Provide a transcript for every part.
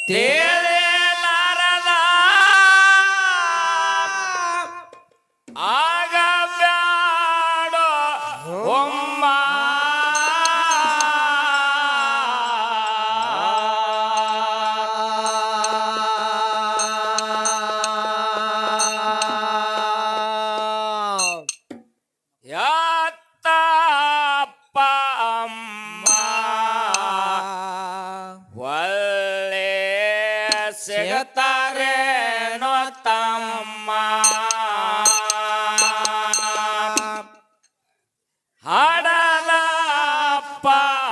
ತಿಳಿಲಾರದ ಆಗಬ್ಯಾಡೋ ಒಮ್ಮ ಯಾತ್ತ ಅಪ್ಪ ಅಮ್ಮ ಒಳ್ಳೆ ಸಿಗತಾರೇನೋ ತಮ್ಮ ಹಾಡಲ ಅಪ್ಪ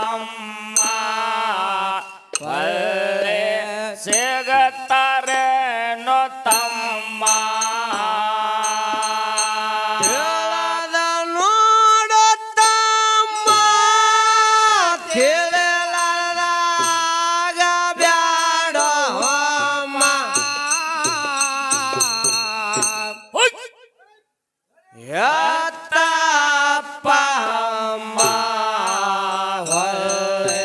ಅಮ್ಮ ಒಳ್ಳೆ ಸಿಗತಾರೇನೋ ತಮ್ಮ ಕೇಳದ ನೋಡುತ್ತಮ್ಮ ಕೇಳಲಾಗ ಬ್ಯಾಡೋ ಅಮ್ಮ ಎತ್ತಪ್ಪ ಅಮ್ಮ ಒಳ್ಳೆ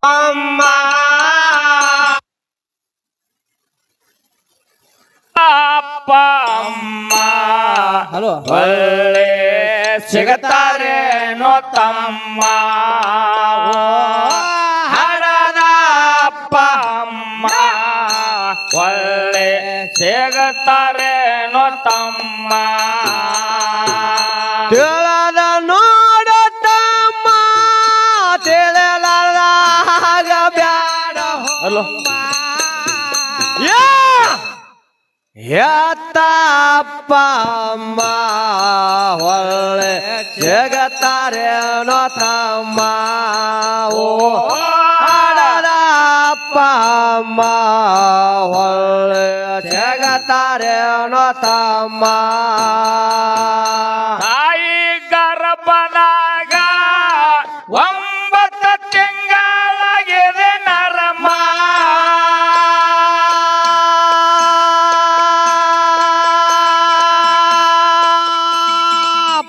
ಅಮ್ಮ ಅಪ್ಪ ಅಮ್ಮ ಹಲೋ ಒಳ್ಳೆ ಸಿಗತಾರೇನೋ ತಮ್ಮ ಹಡದ ಅಪ್ಪ ಅಮ್ಮ ಒಳ್ಳೆ ಸಿಗತಾರೇನೋ ತಮ್ಮ ಕೇಳದ ನೋಡುತ್ತಮ್ಮ ತಿಳಿಲಾಗ ಬ್ಯಾಡೋ ಹಲೋ ಎತ್ತಪ್ಪ ಅಮ್ಮ ಒಳ್ಳೆ ಜಗತ್ತಾರೇನೋ ತಮ್ಮ ಓ ಹಾಡದಪ್ಪ ಅಮ್ಮ ಒಳ್ಳೆ ಜಗತ್ತಾರೇನೋ ತಮ್ಮ ತಾಯಿ ಗರ್ಭದಾಗ 9 ತಿಂಗಳಾಗಿದೆ ನರಮ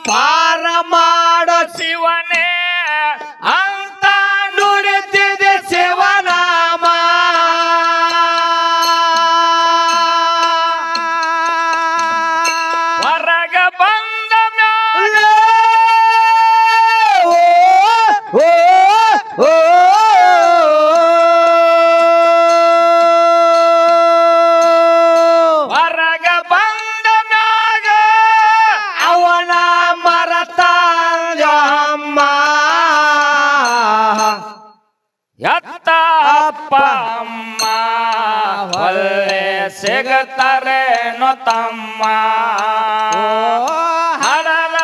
ಪಾರ ಮಾಡೋ ಶಿವನೇ ಅಂತ ನುಡಿತಿದೆ ಶಿವನಾಮ ಹೊರಗ ಬಂದ ಮ್ಯಾಲೆ ಓ ಓ ಹೊರಗ ಬಂದ ಮ್ಯಾಗ ಅವನ ಮರತಾಂಜಮ್ಮ ಎತ್ತ ಅಪ್ಪ ಅಮ್ಮ ಒಳ್ಳೆ ಸಿಗತಾರೇನೋ ತಮ್ಮ ಹಡಲ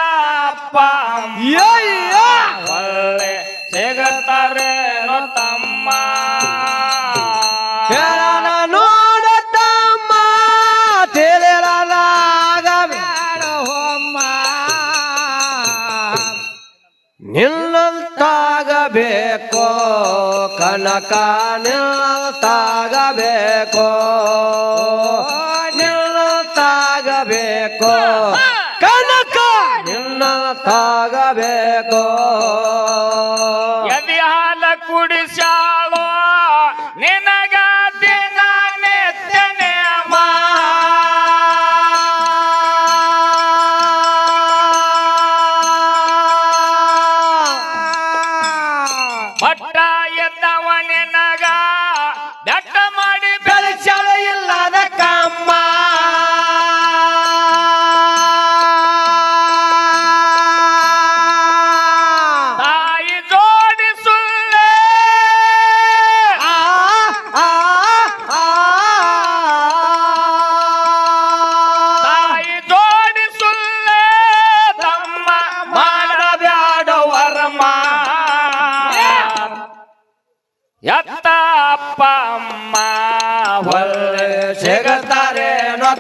ಅಪ್ಪ ಅಮ್ಮ ಒಳ್ಳೆ ಸಿಗತಾರೇನೋ ತಮ್ಮ ಕೇಳನ ನೋಡುತ್ತಮ್ಮ ತಿಳಿಲಾಗ ಬ್ಯಾಡೋ ಅಮ್ಮ ನಿನ್ನಂತಾಗಬೇಕು ಕನಕ ನಿನ್ನಂತಾಗಬೇಕು ನಿನ್ನಂತಾಗಬೇಕು ಕನಕ ನಿನ್ನಂತಾಗಬೇಕು ಎದಿ ಹಾಲ ಕುಡಿಸಾಳೋ ನಿನಗ ದಿನ ನೆತ್ತನೆ ಅಮ್ಮ ಬಟ್ಟ ಎದ್ದವ ನಿನಗ ಬೆಟ್ಟ ಮಾಡಿ ಬೆಳೆಸಳ ಇಲ್ಲದ ಕಮ್ಮ ತಾ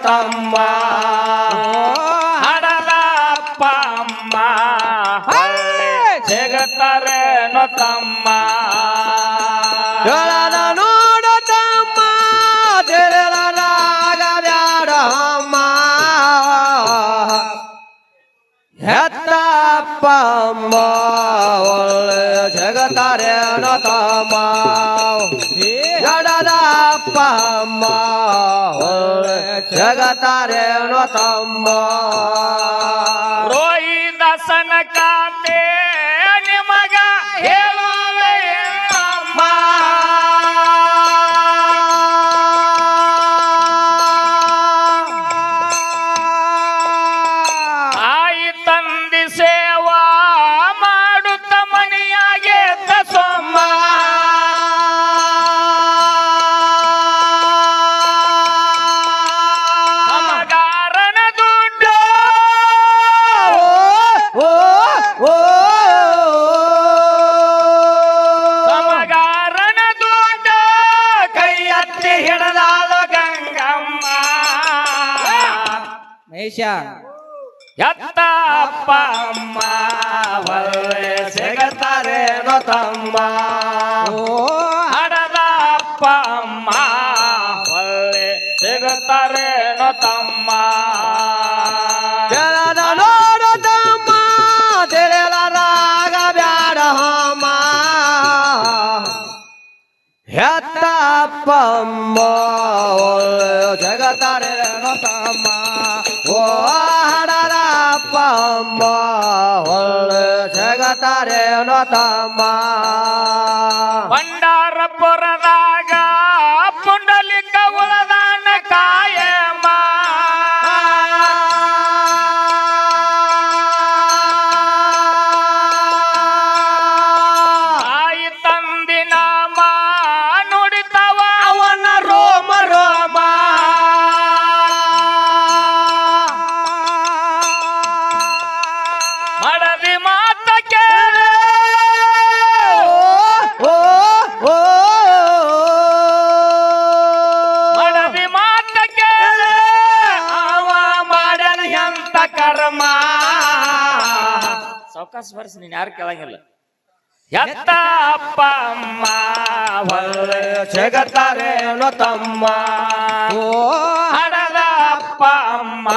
ತಮ್ಮ ಹಡದ ಅಪ್ಪ ಅಮ್ಮ ಹೊಳ್ಳಿ ಸಿಗತಾರೇನೋ ತಮ್ಮ ಹೇಳದ ನೋಡ ತಮ್ಮ ತಿಳಿಯಲಾಗ ಬ್ಯಾಡ ಅಮ್ಮ ಹೆತ್ತಪ್ಪ ಅಮ್ಮ ಒಳ್ಳೆ ಜಗತ್ತಾರೇನೋ ತಮ್ಮ ಜಡದಪ್ಪ ಅಮ್ಮ ಒಳ್ಳೆ ಜಗತ್ತಾರೇನೋ ತಮ್ಮ ರೋಹಿದಾಸನ ಕಾಂತೆ ನಿಮಗ ಹೇಳುವೆ ಅಮ್ಮ ತಾಯಿ ತಂದೆ ಸೇವಾ ಮಾಡುತ್ತ ಮನೆಯಾಗೆ ಸೊಮ್ಮ ಸಮಗಾರನ ದುಡ್ಡು ಓ ಓ ಸಮಗಾರನ ದುಡ್ಡು ಕೈ ಎತ್ತಿ ಹಿಡದಾಳು ಗಂಗಮ್ಮ ಮೇಷ ಎತ್ತ ಅಪ್ಪ ಅಮ್ಮ ಒಳ್ಳೆ ಸಿಗತಾರೇನೋ ತಮ್ಮ ಹಡದ ಅಪ್ಪ ಅಮ್ಮ ಒಳ್ಳೆ ಸಿಗತಾರೇನೋ ತಮ್ಮ ಹೇಳದ ನೋಡ ತಮ್ಮ ತಿಳಿಯಲಾಗ ಬ್ಯಾಡ ಅಮ್ಮ ಹೆತ್ತಪ್ಪ ಅಮ್ಮ ಒಳ್ಳೆ ಜಗತ್ತಾರೇನೋ ತಮ್ಮ ಓ ಹಡದಪ್ಪ ಅಮ್ಮ ಒಳ್ಳೆ ಜಗತ್ತಾರೇನೋ ತಮ್ಮ ಪಂಡಾರಪುರದಾಗ ಪುಂಡಲಿಕ ಉಳದಾನ ಕಾಯಮ್ಮ ತಾಯಿ ತಂದಿ ನಾಮ ನುಡಿತವ ಅವನ ರೋಮ ರೋಮ ಮಡದಿ ಮಾತ ಕೇಳ ಓ ಓ ಮಡದಿ ಮಾತ ಕೇಳ ಅವ ಮಾಡನ ಎಂತ ಕರ್ಮ ಸಾವಕಾಶ ಬರ್ಸಿ ನೀನ್ ಯಾರು ಕೇಳಂಗಿಲ್ಲ ಎತ್ತ ಅಪ್ಪ ಅಮ್ಮ ಒಳ್ಳೆ ಜಗತ್ತಾರೇನೋ ತಮ್ಮ ಓ ಹಡದ ಅಪ್ಪ ಅಮ್ಮ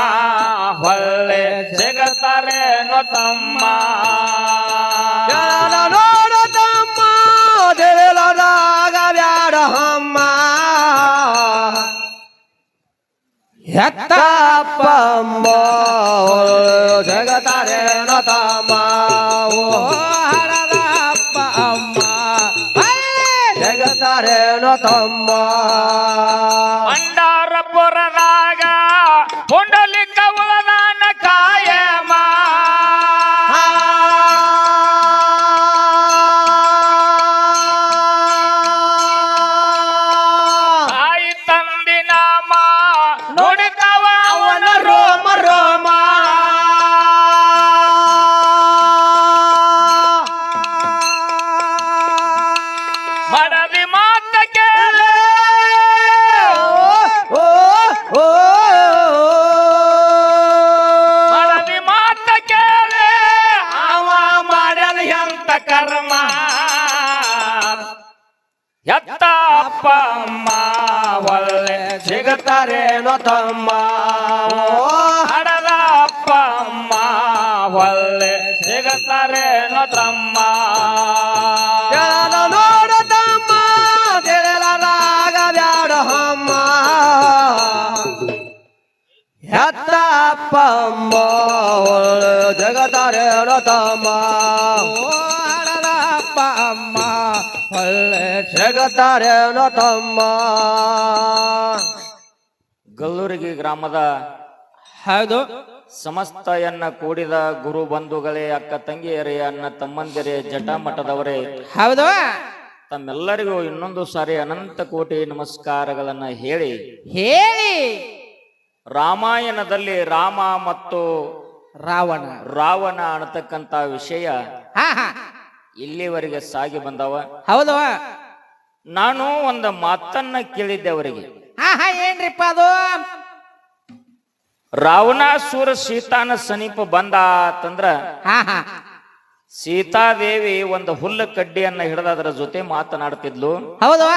ಒಳ್ಳೆ ಸಿಗತಾರೇನೋ ತಮ್ಮ ಹೇಳದ ನೋಡ ತಮ್ಮ ತಿಳಿಯಲಾಗ ಬ್ಯಾಡ ಅಮ್ಮ ಹೆತ್ತಪ್ಪ ಅಮ್ಮ ಒಳ್ಳೆ ಜಗತ್ತಾರೇನೋ ತಮ್ಮ ಓ ಹಡದಪ್ಪ ಅಮ್ಮ ಜಗತ್ತಾರೇನೋ ತಮ್ಮ ಪಂಡಾರಪುರದಾಗ ಪುಂಡಲಿಕ ಉಳದಾನ ಕಾಯಮ್ಮ ತಾಯಿ ತಂದಿ ನಾಮ ನುಡಿತವ ಅವನ ರೋಮ ರೋಮ ಮಡದಿ ಮಾತ ಕೇಳ ಓ ಓ ಮಡದಿ ಮಾತ ಕೇಳ ಅವ ಮಾಡನ ಎಂತ ಕರ್ಮ ಎತ್ತ ಅಪ್ಪ ಅಮ್ಮ ಒಳ್ಳೆ ಸಿಗತ್ತಾರೇನೋ ತಮ್ಮ ಓ ಹಡದ ಅಪ್ಪ ಅಮ್ಮ ಒಳ್ಳೆ ಸಿಗತಾರೇನೋ ತಮ್ಮ ಹೇಳದ ನೋಡ ತಮ್ಮ ತಿಳಿಯಲಾಗ ಬ್ಯಾಡ ಅಮ್ಮ ಹೆತ್ತಪ್ಪ ಅಮ್ಮ ಒಳ್ಳೆ ಜಗತ್ತಾರೇನೋ ತಮ್ಮ ಹಡದಪ್ಪ ಅಮ್ಮ ಒಳ್ಳೆ ಜಗತ್ತಾರೇನೋ ತಮ್ಮ ಗಲ್ಲೂರಿಗೆ ಗ್ರಾಮದ ಹೌದು ಸಮಸ್ತ ಎನ್ನ ಕೂಡಿದ ಗುರು ಬಂಧುಗಳೇ ಅಕ್ಕ ತಂಗಿಯರೇ ಅನ್ನ ತಮ್ಮಂದಿರೇ ಜಟಮಠದವರೇ ಹೌದು ತಮ್ಮೆಲ್ಲರಿಗೂ ಇನ್ನೊಂದು ಸಾರಿ ಅನಂತ ಕೋಟಿ ನಮಸ್ಕಾರಗಳನ್ನ ಹೇಳಿ ಹೇಳಿ ರಾಮಾಯಣದಲ್ಲಿ ರಾಮ ಮತ್ತು ರಾವಣ ರಾವಣ ಅನ್ನತಕ್ಕಂತ ವಿಷಯ ಹಾ ಹಾ ಇಲ್ಲಿವರೆಗೆ ಸಾಗಿ ಬಂದವ. ಹೌದು ನಾನು ಒಂದು ಮಾತನ್ನ ಕೇಳಿದ್ದೆ ಅವರಿಗೆ. ಹಾ ಹಾ ಏನ್ರಿಪ್ಪ ಅದು? ರಾವಣಾಸುರ ಸೀತಾನ ಸಮೀಪ ಬಂದ ಅಂತಂದ್ರ ಹಾ ಹಾ ಸೀತಾದೇವಿ ಒಂದು ಹುಲ್ಲು ಕಡ್ಡಿಯನ್ನ ಹಿಡಿದು ಅದರ ಜೊತೆ ಮಾತನಾಡ್ತಿದ್ಲು. ಹೌದು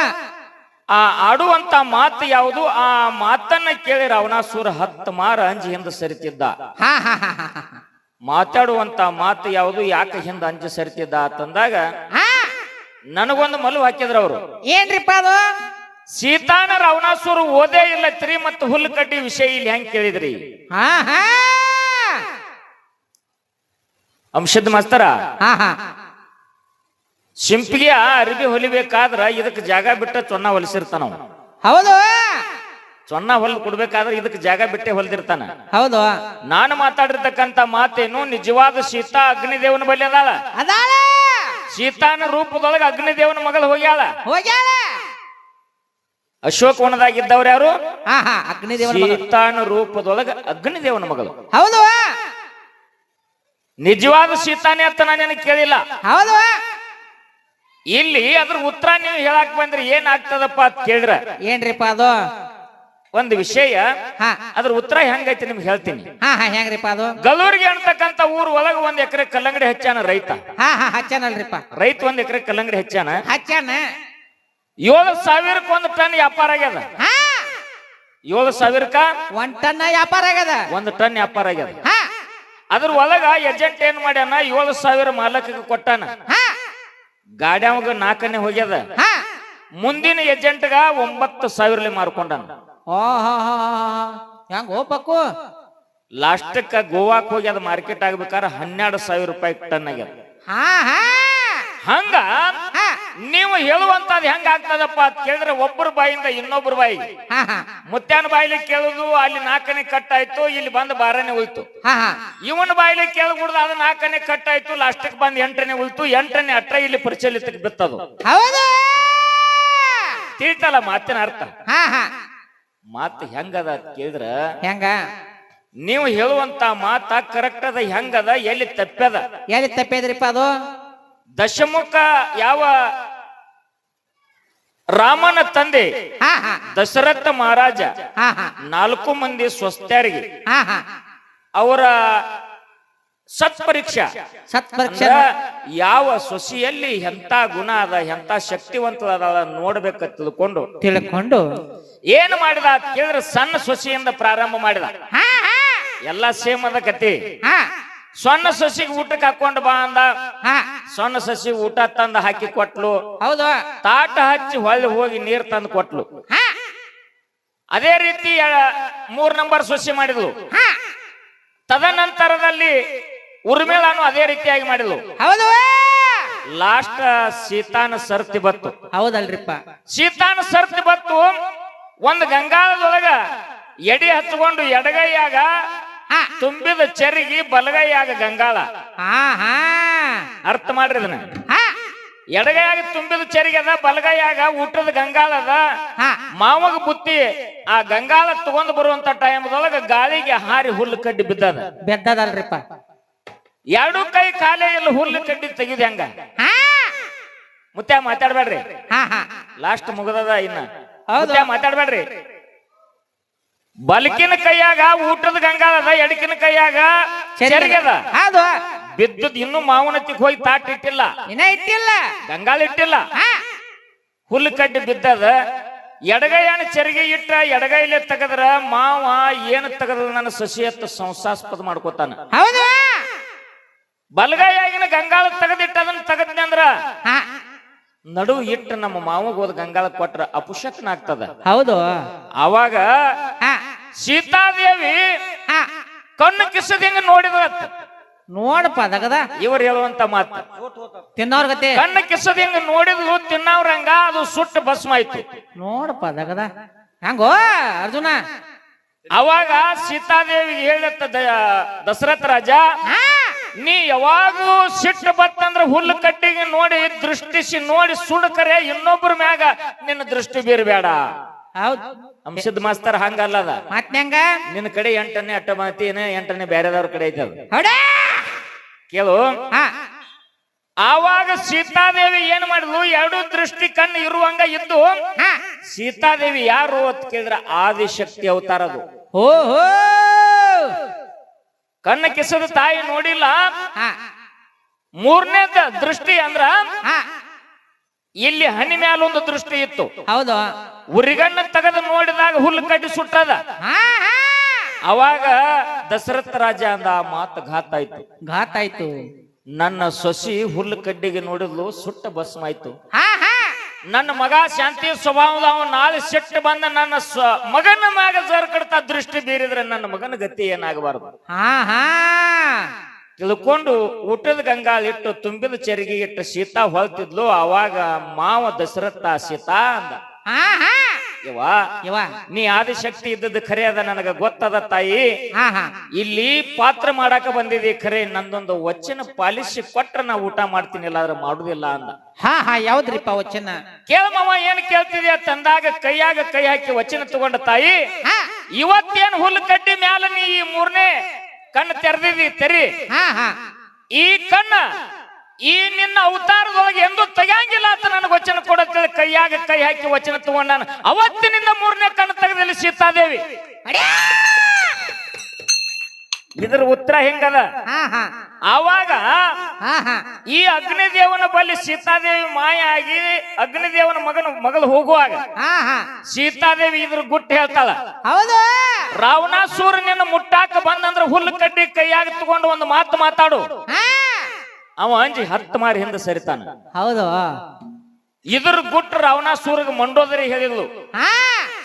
ಆ ಆಡುವಂತ ಮಾತು ಯಾವುದು? ಆ ಮಾತನ್ನ ಕೇಳಿ ರಾವಣಾಸುರ 10 ಮಾರ ಅಂಜಿ ಹಿಂದೆ ಸರಿತಿದ್ದ. ಹಾ ಹಾ ಹಾ ಹಾ ಹಾ ಮಾತಾಡುವಂತ ಮಾತು ಯಾವುದು? ಯಾಕೆ ಹಿಂದೆ ಅಂಜಿ ಸರಿತಿದ್ದ ಅಂತಂದಾಗ ಹಾ ನನಗೊಂದು ಮಲು ಹಾಕಿದ್ರ ಅವರು. ಏನ್ರಿಪ್ಪ ಅದು? ಸೀತಾನ ರಾವಣಾಸುರ ಓದೇ ಇಲ್ಲ ತ್ರಿ ಮತ್ತು ಹುಲ್ಲು ಕಡ್ಡಿ ವಿಷಯ ಇಲ್ಲಿ ಹೆಂಗ್ ಕೇಳಿದ್ರಿ? ಹಾ ಹಾ ಅಂಶದ ಮಾಸ್ತರ, ಹಾ ಹಾ ಶಿಂಪಿಗೆ ಅರಿವಿ ಹೊಲಿಬೇಕಾದ್ರ ಇದಕ್ಕೆ ಜಾಗ ಬಿಟ್ಟ ಚೊನ್ನ ಹೊಲಿಸಿರ್ತಾನ. ಹೌದು ಚೊನ್ನ ಹೊಲ್ ಕೊಡ್ಬೇಕಾದ್ರೆ ಇದಕ್ಕೆ ಜಾಗ ಬಿಟ್ಟೆ ಹೊಲ್ದಿರ್ತಾನ. ಹೌದು ನಾನು ಮಾತಾಡಿರ್ತಕ್ಕಂತ ಮಾತೇನು? ನಿಜವಾದ ಸೀತಾ ಅಗ್ನಿದೇವನ ಬಳಿ ಅದಾಳ. ಅದಾಳ ಸೀತಾನ ರೂಪದೊಳಗ ಅಗ್ನಿದೇವನ ಮಗಳು ಹೋಗ್ಯಾಳ. ಹೋಗ್ಯಾಳ. ಅಶೋಕವನದಾಗಿದ್ದವ್ರು ಯಾರು? ಹಾ ಹಾ ಅಗ್ನಿದೇವನ ಮಗಳು. ಸೀತಾನ ರೂಪದೊಳಗ ಅಗ್ನಿದೇವನ ಮಗಳು. ಹೌದು ನಿಜವಾದ ಸೀತಾನೇ ಅಂತ ನಾನೇನು ಕೇಳಿಲ್ಲ. ಹೌದು ಇಲ್ಲಿ ಅದ್ರ ಉತ್ತರ ನೀವು ಹೇಳಕ್ ಬಂದ್ರಿ ಏನ್ ಆಗ್ತದಪ್ಪ ಅಂತ ಕೇಳಿದ್ರ ಏನ್ರಿಪ್ಪ ಅದು? ಒಂದು ವಿಷಯ, ಹಾ ಅದ್ರ ಉತ್ತರ ಹೆಂಗೈತಿ ನಿಮ್ಗೆ ಹೇಳ್ತೀನಿ. ಹಾ ಹಾ ಹೆಂಗ್ರಿಪ್ಪ ಅದು? ಗಲೂರಿಗೆ ಅಂತಕ್ಕಂತ ಊರ್ ಒಳಗ 1 ಎಕರೆ ಕಲ್ಲಂಗಡಿ ಹಚ್ಚಾನ ರೈತ. ಹಾ ಹಾ ಹಚ್ಚಾನಲ್ರಿಪ್ಪ. ರೈತ 1 ಎಕರೆ ಕಲ್ಲಂಗಡಿ ಹಚ್ಚಾನ. ಹಚ್ಚಾನ 7,000ಕ್ಕೆ 1 ಟನ್ ವ್ಯಾಪಾರ ಆಗ್ಯದ. ಹಾ 7,000ಕ್ಕ 1 ಟನ್ ವ್ಯಾಪಾರ ಆಗ್ಯದ. 1 ಟನ್ ವ್ಯಾಪಾರ ಆಗ್ಯದ. ಹಾ ಅದ್ರ ಒಳಗ ಏಜೆಂಟ್ ಏನ್ ಮಾಡ್ಯಾನ? 7,000 ಮಾಲಕಿಗೆ ಕೊಟ್ಟಾನ. ಹಾ ಗಾಡ್ಯಾವಾಗ 4ನೇ ಹೋಗ್ಯದ. ಹಾ ಮುಂದಿನ ಏಜೆಂಟ್ಗ 9,000 ಮಾರ್ಕೊಂಡಾನ. ಓ ಹಾ ಹಾ ಹೆಂಗ ಹೋಗ್ಬೇಕು? ಲಾಸ್ಟಕ್ಕ ಗೋವಾಕ್ ಹೋಗಿ ಅದ ಮಾರ್ಕೆಟ್ ಆಗ್ಬೇಕಾದ್ರೆ 12,000 ರೂಪಾಯಿ ಟನ್ ಆಗ್ಯದ. ಹಾ ಹಾ ಹಂಗ ಹಾ ನೀವು ಹೇಳುವಂತದ್ ಹೆಂಗ ಆಗ್ತದಪ್ಪ ಅಂತ ಕೇಳಿದ್ರೆ ಒಬ್ಬರ ಬಾಯಿಂದ ಇನ್ನೊಬ್ಬರ ಬಾಯಿ. ಹಾ ಹಾ ಮುತ್ಯಾನ ಬಾಯಿಲಿ ಕೇಳುದು ಅಲ್ಲಿ 4ನೇ ಕಟ್ಟಾಯ್ತು, ಇಲ್ಲಿ ಬಂದು 12ನೇ ಉಳಿತು. ಹಾ ಹಾ ಇವನ್ ಬಾಯಿಲಿ ಕೇಳಗುಡ್ದು ಅದು 4ನೇ ಕಟ್ಟಾಯ್ತು, ಲಾಸ್ಟಕ್ ಬಂದ್ 8ನೇ ಉಳಿತು. 8ನೇ ಅಟ್ಟ ಇಲ್ಲಿ ಪ್ರಚಲಿತಕ್ಕೆ ಬಿತ್ತದು. ಹೌದು ತಿಳಿತಲ್ಲ ಮಾತಿನ ಅರ್ಥ? ಹಾ ಹಾ ಮಾತು ಹೆಂಗದ ಅಂತ ಕೇಳಿದ್ರ ಹೆಂಗ ನೀವು ಹೇಳುವಂತ ಮಾತ ಕರೆಕ್ಟ್ ಅದ, ಹೆಂಗದ, ಎಲ್ಲಿ ತಪ್ಪದ? ಎಲ್ಲಿ ತಪ್ಪಿದ್ರಿಪ್ಪ ಅದು? ದಶಮುಖ ಯಾವ ರಾಮನ ತಂದೆ ಹಾ ಹಾ ದಶರಥ ಮಹಾರಾಜ ಹಾ ಹಾ 4 ಮಂದಿ ಸ್ವಸ್ಥರಿಗೆ ಹಾ ಹಾ ಅವರ ಸತ್ಪರೀಕ್ಷಾ ಸತ್ಪರೀಕ್ಷೆ ಯಾವ ಸೊಸಿಯಲ್ಲಿ ಎಂತ ಗುಣ ಅದ, ಎಂತ ಶಕ್ತಿವಂತದ ನೋಡ್ಬೇಕ ತಿಳ್ಕೊಂಡು ಏನ್ ಮಾಡಿದ ಅಂತ ಕೇಳಿದ್ರೆ ಸಣ್ಣ ಸೊಸಿಯಿಂದ ಪ್ರಾರಂಭ ಮಾಡಿದ. ಹಾ ಹಾ ಎಲ್ಲಾ ಸೇಮ್ ಅದ ಕತಿ. ಹಾ ಸಣ್ಣ ಸೊಸಿಗೆ ಊಟಕ್ಕೆ ಹಾಕೊಂಡ್ ಬಾ ಅಂದ. ಹಾ ಸಣ್ಣ ಸಸಿ ಊಟ ತಂದ ಹಾಕಿ ಕೊಟ್ಲು. ಹೌದು ತಾಟ ಹಚ್ಚಿ ಹೊಳ್ಳಿ ಹೋಗಿ ನೀರ್ ತಂದು ಕೊಟ್ಲು. ಹಾ ಅದೇ ರೀತಿ 3 ನಂಬರ್ ಸೊಸಿ ಮಾಡಿದ್ಲು. ಹಾ ತದನಂತರದಲ್ಲಿ ಉರ್ಮಿಳಾನು ಅದೇ ರೀತಿಯಾಗಿ ಮಾಡಿದ್ಲು. ಹೌದು ಲಾಸ್ಟ್ ಸೀತಾನ ಸರ್ತಿ ಬತ್ತು. ಹೌದಲ್ರಿಪ್ಪ? ಸೀತಾನ ಸರ್ತಿ ಬತ್ತು. ಒಂದು ಗಂಗಾಳದೊಳಗ ಎಡಿ ಹಚ್ಕೊಂಡು ಎಡಗೈಯಾಗ ತುಂಬಿದ ಚೆರಿಗೆ ಬಲಗೈಯಾಗ ಗಂಗಾಳ. ಹಾ ಹಾ ಅರ್ಥ ಮಾಡ್ರಿ ಅದನ್ನ. ಹಾ ಎಡಗೈಯಾಗ ತುಂಬಿದ ಚೆರಿಗೆ ಅದ, ಬಲಗೈಯಾಗ ಊಟದ ಗಂಗಾಳ ಅದ. ಮಾವಗ ಬುತ್ತಿ ಆ ಗಂಗಾಳ ತಗೊಂಡ್ ಬರುವಂತ ಟೈಮ್ದೊಳಗ ಗಾಳಿಗೆ ಹಾರಿ ಹುಲ್ಲು ಕಡ್ಡಿ ಬಿದ್ದದ. ಬೆದ್ದದಲ್ರಿಪ್ಪ? 2 ಕೈ ಕಾಲೇ ಇಲ್ಲ, ಹುಲ್ಲು ಕಡ್ಡಿ ತೆಗಿದ ಹೆಂಗ? ಮುತ್ಯ ಮಾತಾಡ್ಬೇಡ್ರಿ, ಲಾಸ್ಟ್ ಮುಗದದ ಇನ್ನ. ಮುತ್ಯ ಮಾತಾಡ್ಬೇಡ್ರಿ. ಬಲಕಿನ ಕೈಯಾಗ ಊಟದ ಗಂಗಾಳ ಅದ, ಎಡಕಿನ ಕೈಯಾಗ ಚೆರಿಗೆ ಅದ. ಹೌದು ಬಿದ್ದದ್ ಇನ್ನು ಮಾವನತಿಗೆ ಹೋಗಿ ತಾಟ್ ಇಟ್ಟಿಲ್ಲ, ಇನ್ನ ಇಟ್ಟಿಲ್ಲ, ಗಂಗಾಳ ಇಟ್ಟಿಲ್ಲ. ಹುಲ್ಲು ಕಡ್ಡಿ ಬಿದ್ದದ. ಎಡಗೈಯನ ಚೆರಿಗೆ ಇಟ್ಟ ಎಡಗೈಲೆ ತೆಗದ್ರ ಮಾವ ಏನು ತೆಗದ ನನ್ನ ಸಸಿಯತ್ತ ಸಂಸಾಸ್ಪದ ಮಾಡ್ಕೋತಾನ. ಹೌದು ಬಲಗೈಯಾಗಿನ ಗಂಗಾಳ ತೆಗದಿಟ್ಟ ಅದನ್ನ ತೆಗದ್ನಿ ಅಂದ್ರ ನಡು ಇಟ್ಟು ನಮ್ಮ ಮಾವಗ್ ಹೋದ ಗಂಗಾಳ ಕೊಟ್ರ ಅಪುಷಕ್ನ ಆಗ್ತದ. ಹೌದು ಅವಾಗ ಸೀತಾದೇವಿ ಕಣ್ಣು ಕಿಸದ ಹಿಂಗ ನೋಡಿದ. ನೋಡಪ್ಪ ದಗದ ಇವರು ಹೇಳುವಂತ ಮಾತು ತಿನ್ನೋರ್ ಗತಿ. ಕಣ್ಣು ಕಿಸದ ಹಿಂಗ ನೋಡಿದ್ಲು, ತಿನ್ನವ್ರಂಗ ಅದು ಸುಟ್ಟು ಭಸ್ಮ ಆಯ್ತು. ನೋಡಪ್ಪ ದಗದ ಹಂಗೋ ಅರ್ಜುನ. ಅವಾಗ ಸೀತಾದೇವಿಗೆ ಹೇಳತ್ತ ದಶರಥ ರಾಜ, ನೀ ಯಾವಾಗೂ ಸಿಟ್ಟು ಬತ್ತಂದ್ರ ಹುಲ್ಲು ಕಡ್ಡಿಗೆ ನೋಡಿ ದೃಷ್ಟಿಸಿ ನೋಡಿ ಸುಡಕರೆ, ಇನ್ನೊಬ್ಬರ ಮ್ಯಾಗ ನಿನ್ನ ದೃಷ್ಟಿ ಬೀರ್ಬೇಡ. ಹೌದು ಅಂಶದ ಮಾಸ್ತರ್ ಹಂಗಲ್ಲದ. ಮತ್ತೆಂಗ ನಿನ್ನ ಕಡೆ 8ನೇ ಅಟ್ಟ ಮಾತಿನ 8ನೇ ಬೇರೆದವ್ರ ಕಡೆ ಐತದ. ಕೇಳು. ಆವಾಗ ಸೀತಾದೇವಿ ಏನ್ ಮಾಡಿದ್ಲು? 2 ದೃಷ್ಟಿ ಕಣ್ಣು ಇರುವಂಗ ಇದ್ದು. ಸೀತಾದೇವಿ ಯಾರು ಅಂತ ಕೇಳಿದ್ರ ಆದಿಶಕ್ತಿ ಅವತಾರದು. ಓಹೋ ಕಣ್ಣ ಕಿಸದ ತಾಯಿ ನೋಡಿಲ್ಲ. ಹಾ ಮೂರನೇದ ದೃಷ್ಟಿ ಅಂದ್ರ ಹಾ ಇಲ್ಲಿ ಹನಿ ಮ್ಯಾಲ ಒಂದು ದೃಷ್ಟಿ ಇತ್ತು. ಹೌದು. ಉರಿಗಣ್ಣ ತೆಗೆದು ನೋಡಿದಾಗ ಹುಲ್ಲು ಕಡ್ಡಿ ಸುಟ್ಟದ. ಹಾ ಹಾ ಅವಾಗ ದಶರಥ ರಾಜ ಅಂದ ಆ ಮಾತು ಘಾತ ಆಯ್ತು. ಘಾತ ಆಯ್ತು. ನನ್ನ ಸೊಸಿ ಹುಲ್ಲು ಕಡ್ಡಿಗೆ ನೋಡಿದ್ಲು, ಸುಟ್ಟ ಭಸ್ಮ ಆಯ್ತು. ಹಾ ಹಾ ನನ್ನ ಮಗ ಶಾಂತಿ ಸ್ವಭಾವದ ಅವನು ನಾಳೆ ಸಿಟ್ಟು ಬಂದ ನನ್ನ ಮಗನ ಮ್ಯಾಗ ಜರ್ ಕಡ್ತಾ ದೃಷ್ಟಿ ಬೀರಿದ್ರೆ ನನ್ನ ಮಗನ ಗತಿ ಏನಾಗಬಾರದು. ಹಾ ಹಾ ತಿಳ್ಕೊಂಡು ಊಟದ ಗಂಗಾಳ ಇಟ್ಟು ತುಂಬಿದ ಚೆರಿಗೆ ಇಟ್ಟು ಸೀತಾ ಹೊಳ್ತಿದ್ಲು. ಅವಾಗ ಮಾವ ದಶರಥ ಸೀತಾ ಅಂದ, ಹಾ ಹಾ ಯವ್ವಾ ಯವ್ವ ನೀ ಆದಿಶಕ್ತಿ ಇದ್ದದ್ದು ಖರೆ ಅದ, ನನಗ ಗೊತ್ತದ ತಾಯಿ. ಹಾ ಹಾ ಇಲ್ಲಿ ಪಾತ್ರ ಮಾಡಾಕ ಬಂದಿದೆ ಖರೆ, ನಂದೊಂದು ವಚನ ಪಾಲಿಸಿ ಕೊಟ್ರ ನಾ ಊಟ ಮಾಡ್ತೀನಿ, ಇಲ್ಲಾದ್ರೆ ಮಾಡುದಿಲ್ಲ ಅಂದ. ಹಾ ಹಾ ಯಾವ್ದ್ರಿಪ್ಪ ವಚನ? ಕೇಳಮವ ಏನ್ ಕೇಳ್ತಿದ್ಯಾ ತಂದಾಗ ಕೈಯಾಗ ಕೈ ಹಾಕಿ ವಚನ ತಗೊಂಡ ತಾಯಿ, ಹಾ ಇವತ್ತೇನ್ ಹುಲ್ಲು ಕಡ್ಡಿ ಮ್ಯಾಲ ನೀ ಈ ಮೂರನೇ ಕಣ್ಣು ತೆರೆದಿದಿ ತೆರಿ. ಹಾ ಹಾ ಈ ಕಣ್ಣ ಈ ನಿನ್ನ ಅವತಾರದೊಳಗೆ ಎಂದೂ ತೆಗಿಯಂಗಿಲ್ಲ ಅಂತ ನನಗೆ ವಚನ ಕೊಡತ್ತೇಳಿ ಕೈಯಾಗ ಕೈ ಹಾಕಿ ವಚನ ತಗೊಂಡಾನ. ಅವತ್ತಿನಿಂದ ಮೂರನೇ ಕಣ್ಣು ತೆಗೆದಲ್ಲಿ ಸೀತಾದೇವಿ. ಇದ್ರ ಉತ್ತರ ಹೆಂಗದ? ಹಾ ಹಾ ಆವಾಗ ಹಾ ಹಾ ಈ ಅಗ್ನಿದೇವನ ಬಳಿ ಸೀತಾದೇವಿ ಮಾಯ ಆಗಿ ಅಗ್ನಿದೇವನ ಮಗಳು ಹೋಗುವಾಗ ಹಾ ಹಾ ಸೀತಾದೇವಿ ಇದ್ರ ಗುಟ್ಟು ಹೇಳ್ತಾಳ. ಹೌದು. ರಾವಣಾಸುರನಿನ್ನ ಮುಟ್ಟಾಕ ಬಂದಂದ್ರ ಹುಲ್ಲು ಕಡ್ಡಿ ಕೈಯಾಗ ತಗೊಂಡು ಒಂದು ಮಾತು ಮಾತಾಡು. ಹಾ ಅವ ಅಂಜಿ 10 ಮಾರಿ ಹಿಂದೆ ಸರಿತಾನ. ಹೌದು. ಇದ್ರ ಗುಟ್ಟು ರಾವಣಾಸುರಗ ಮಂಡೋದರಿ ಹೇಳಿದ್ಲು. ಹಾ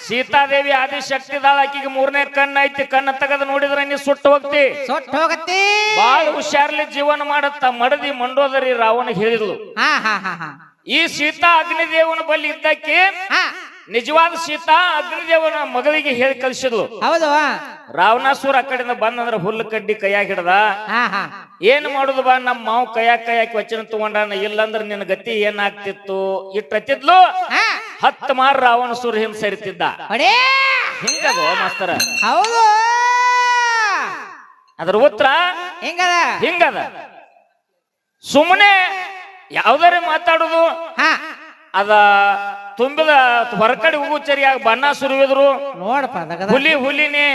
ಸೀತಾದೇವಿ ಆದಿಶಕ್ತಿದಾಳ, ಆಕಿಗೆ ಮೂರನೇ ಕಣ್ಣ ಐತಿ, ಕಣ್ಣ ತೆಗೆದು ನೋಡಿದ್ರೆ ನೀ ಸುಟ್ಟು ಹೋಗ್ತಿ, ಸೊಟ್ಟು ಹೋಗತ್ತಿ, ಬಾಳ ಹುಷಾರ್ಲಿ ಜೀವನ ಮಾಡತ್ತ ಮಡದಿ ಮಂಡೋದರಿ ರಾವಣ ಹೇಳಿದ್ಲು. ಹಾ ಹಾ ಹಾ ಹಾ ಈ ಸೀತಾ ಅಗ್ನಿದೇವನ ಬಳಿ ಇದ್ದಕ್ಕೆ ಹಾ ನಿಜವಾದ ಸೀತಾ ಅಗ್ನಿದೇವನ ಮಗಳಿಗೆ ಹೇಳಿ ಕಳಿಸಿದ್ಲು. ಹೌದು. ರಾವಣಾಸುರ ಆ ಕಡೆಯಿಂದ ಬಂದಂದ್ರ ಹುಲ್ಲು ಕಡ್ಡಿ ಕೈಯಾಗ ಹಿಡ್ದ. ಹಾ ಹಾ ಏನ್ ಮಾಡುದು ಬಾ, ನಮ್ಮ ಮಾವು ಕೈಯಾಕಿ ವಚನ ತಗೊಂಡಾನ, ಇಲ್ಲಂದ್ರ ನಿನ್ನ ಗತಿ ಏನಾಗ್ತಿತ್ತು ಇಟ್ಟತ್ತಿದ್ಲು. ಹಾ 10 ಮಾರ್ ರಾವಣಾಸುರ ಹಿಂದ್ ಸರಿತಿದ್ದ. ಹೊಡೆ ಹಿಂಗದು ಮಾಸ್ತರ. ಹೌದು. ಅದ್ರ ಉತ್ತರ ಹೆಂಗದ? ಹಿಂಗದ. ಸುಮ್ಮನೆ ಯಾವ್ದಾರೆ ಮಾತಾಡುದು, ಹಾ ಅದ ತುಂಬಿದ ಹೊರಕಡೆ ಉಗುಚರಿಯಾಗ ಬಣ್ಣ ಸುರಿಯುದ್ರು. ನೋಡಪ್ಪ ಹುಲಿನೇ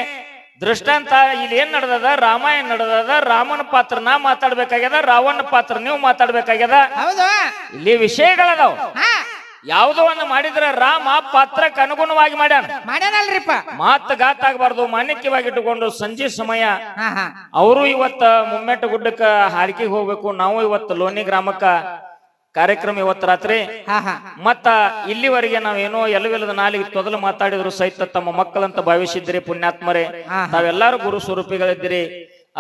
ದೃಷ್ಟಾಂತ. ಇಲ್ಲಿ ಏನ್ ನಡೆದದ? ರಾಮಾಯಣ ನಡೆದದ. ರಾಮನ ಪಾತ್ರ ನಾ ಮಾತಾಡ್ಬೇಕಾಗ್ಯದ, ರಾವಣ ಪಾತ್ರ ನೀವು ಮಾತಾಡ್ಬೇಕಾಗ್ಯದ. ಹೌದು. ಇಲ್ಲಿ ವಿಷಯಗಳದಾವ. ಹಾ ಯಾವುದೋ ಒಂದು ಮಾಡಿದ್ರೆ ರಾಮ ಪಾತ್ರಕ್ಕೆ ಅನುಗುಣವಾಗಿ ಮಾಡ್ಯಾನ. ಮಾಡ್ಯಾನಲ್ರಿಪ್ಪ. ಮಾತು ಗಾತ ಆಗಬಾರ್ದು, ಮಾನ್ಯವಾಗಿ ಇಟ್ಟುಕೊಂಡು ಸಂಜೆ ಸಮಯ ಹಾ ಹಾ ಅವರು ಇವತ್ತ ಮುಮ್ಮೆಟ್ಟ ಗುಡ್ಡಕ್ಕ ಹಾರಿಕೆಗೆ ಹೋಗ್ಬೇಕು, ನಾವು ಇವತ್ತು ಲೋನಿ ಗ್ರಾಮಕ್ಕ ಕಾರ್ಯಕ್ರಮ ಇವತ್ತು ರಾತ್ರಿ. ಹಾ ಹಾ ಮತ್ತ ಇಲ್ಲಿವರೆಗೆ ನಾವೇನೋ ಎಲ್ಲವೆಲ್ಲದ ನಾಲಿಗೆ ತೊದಲು ಮಾತಾಡಿದ್ರು ಸಹಿತ ತಮ್ಮ ಮಕ್ಕಳಂತ ಭಾವಿಸಿದ್ರಿ ಪುಣ್ಯಾತ್ಮರೇ. ತಾವೆಲ್ಲಾರು ಗುರು ಸ್ವರೂಪಿಗಳಿದ್ದೀರಿ.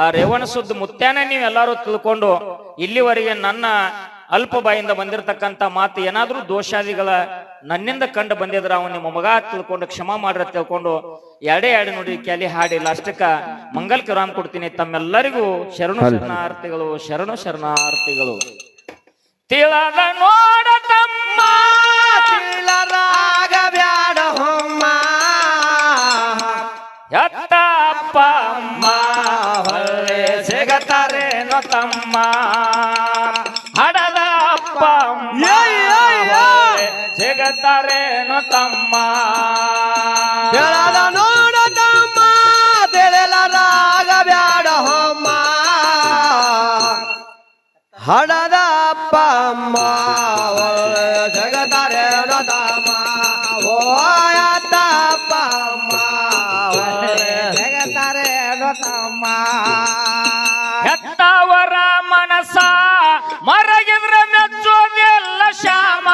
ಆ ರೇವಣ ಸುದ್ದ ಮುತ್ಯಾನ ನೀವೆಲ್ಲಾರು ತಿಳ್ಕೊಂಡು ಇಲ್ಲಿವರೆಗೆ ನನ್ನ ಅಲ್ಪ ಬಾಯಿಂದ ಬಂದಿರತಕ್ಕಂತ ಮಾತು ಏನಾದ್ರೂ ದೋಷಾದಿಗಳ ನನ್ನಿಂದ ಕಂಡು ಬಂದಿದ್ರ ಅವನು ನಿಮ್ಮ ಮಗ ತಿಳ್ಕೊಂಡು ಕ್ಷಮಾ ಮಾಡ್ರ ತಿಳ್ಕೊಂಡು ಎರಡು ನೋಡಿ ಕ್ಯಾಲಿ ಹಾಡಿಲ್ಲ ಅಷ್ಟಕ್ಕ ಮಂಗಲ್ ರಾಮ್ ಕೊಡ್ತೀನಿ. ತಮ್ಮೆಲ್ಲರಿಗೂ ಶರಣು ಶರಣಾರ್ಥಿಗಳು, ಶರಣು ಶರಣಾರ್ಥಿಗಳು. ತಿಳದ ನೋಡ ತಮ್ಮ ತಿಳರಾಗ ಬ್ಯಾಡ ಹೊಮ್ಮ, ಎತ್ತ ಅಪ್ಪ ಅಮ್ಮ ಹೊಳ್ಳೆ ಸಿಗತಾರೇನೋ ತಮ್ಮ, ಹಡದ ಅಪ್ಪ ಅಮ್ಮ ಸಿಗತಾರೇನೋ ತಮ್ಮ. ತಿಳದ ನೋಡ ತಮ್ಮ ತಿಳರಾಗ ಬ್ಯಾಡ ಹೊಮ್ಮ, ಹಡದ ಅಪ್ಪ ಅಮ್ಮ ಜಗತಾರೇನೋ ತಮ್ಮ. ಓ ಅತ್ತ ಅಪ್ಪ ಅಮ್ಮ ಜಗತಾರೇನೋ ತಮ್ಮ. ಹೆತ್ತವರ ಮನಸ ಮರಗಿದ್ರೆ ಮೆಚ್ಚೋದೆಲ್ಲ ಶ್ಯಾಮ,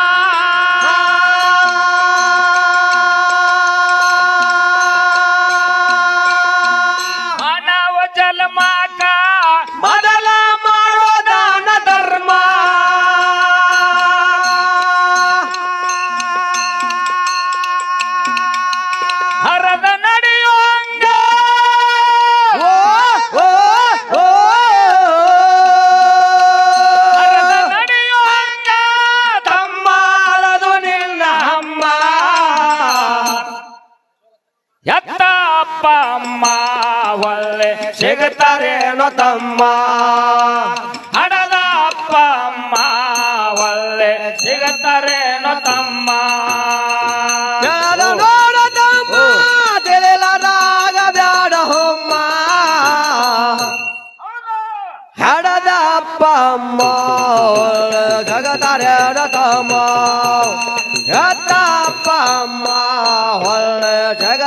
ಮಾನವ ಜನ್ಮಕ ಮೊದಲ ಮಾಡೋ ದಾನ ಧರ್ಮ, ಹರದ ನಡೆಯುವಂಗ ಹರದ ನಡೆಯುವಂಗ ತಮ್ಮ ಅಳದು ನಿನ್ನ ಅಮ್ಮ. ಎತ್ತ ಅಪ್ಪ ಅಮ್ಮ ಒಳ್ಳೆ ಸಿಗುತ್ತಾರೇನೋ ತಮ್ಮ, ಹಡದ ಅಪ್ಪ ಅಮ್ಮ ಒಳ್ಳೆ ಸಿಗುತ್ತಾರೇನೋ ತಮ್ಮ. ನೋಡ ತಮ್ಮ ತಿಳಿಲರಾಗ ಬ್ಯಾಡ ಹೊಮ್ಮ,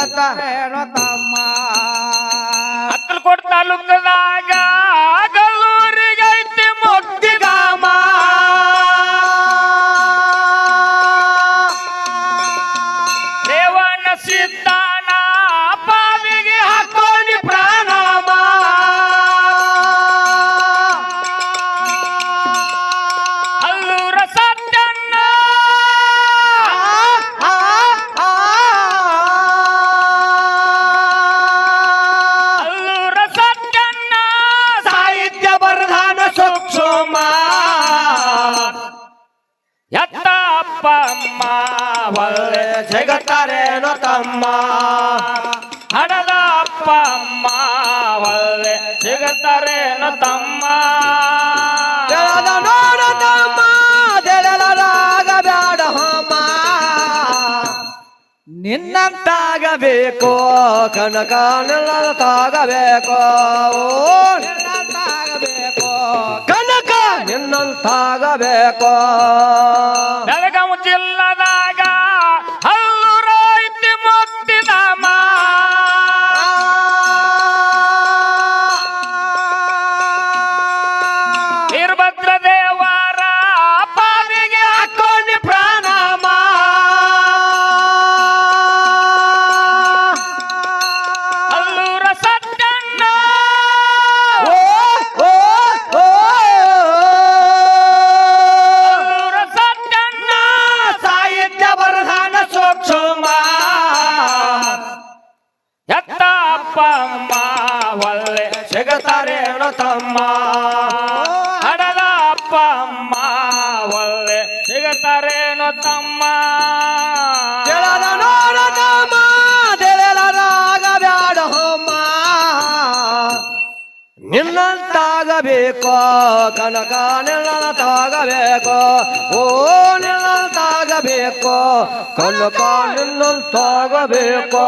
ಸಿಗತ್ತಾರೇನೋ ತಮ್ಮ ಅಕ್ಕಲಕೋಟ ತಾಲೂಕದಾಗ ಗಲ್ಲೂರಿಗೆ ಐತಿ ಮುಕ್ತಿಧಾಮ ದೇವನ ಸಿದ್ಧಾನ ಪಾವಿಗೆ ಹಾಕೋನಿ ಪ್ರಾಣಾಮ ಅಲ್ಲೂರ ಸತ್ಯನ್ನ ಅಲ್ಲೂರ ಸತ್ಯನ್ನ ಸಾಹಿತ್ಯ ಬರದಾನ ಸೂಕ್ಷ್ಮ ಎತ್ತ ಅಪ್ಪ ಅಮ್ಮ ಒಳ್ಳೆ ಸಿಗತ್ತಾರೇನೋ ತಮ್ಮ ಹಡದ ಅಪ್ಪ ಅಮ್ಮ ಒಳ್ಳೆ ಸಿಗತ್ತಾರೇನೋ ತಮ್ಮ ತೆಳದ ನೋಡ ತಮ್ಮ ತೆಳಲಾಗ ಬ್ಯಾಡ ಹೋಮ ನಿನ್ನಂತಾಗಬೇಕು ಕನಕ ನಿನ್ನಂತಾಗಬೇಕು ನಿನ್ನಂತಾಗಬೇಕು ಕನಕ ನಿನ್ನಂತಾಗಬೇಕು ಬೆಳಗಾವಿ ಜಿಲ್ಲದಾಗ ಹಲ್ಲೂರ ಐತಿ ಮುಕ್ತಿಧಾಮ ವೀರಭದ್ರ ದೇವರ ಪಾದಿಗೆ ಹಾಕೋನಿ ಪ್ರಾಣಾಮ ಹಲ್ಲೂರ ಸತ್ಯಣ್ಣ ಓ ಓ ಓ ಹಲ್ಲೂರ ಸತ್ಯಣ್ಣ ಸಾಹಿತ್ಯ ಬರದಾನ ಸೂಕ್ಷ್ಮ ಎತ್ತ ಅಪ್ಪ ಅಮ್ಮ ಒಳ್ಳೆ ಸಿಗತ್ತಾರೇನೋ ತಮ್ಮ ಹಡದ ಅಪ್ಪ ಅಮ್ಮ ಒಳ್ಳೆ ಸಿಗತ್ತಾರೇನೋ ತಮ್ಮ ತೆಳದ ನೋಡ ತಮ್ಮ ತೆಳಲಾಗ ಬ್ಯಾಡ ಹೋಮ ನಿನ್ನಂತಾಗಬೇಕು ಕನಕ ನಿನ್ನಂತಾಗಬೇಕು ಓ ನಿನ್ನಂತಾಗಬೇಕು ಕನಕ ನಿನ್ನಂತಾಗಬೇಕು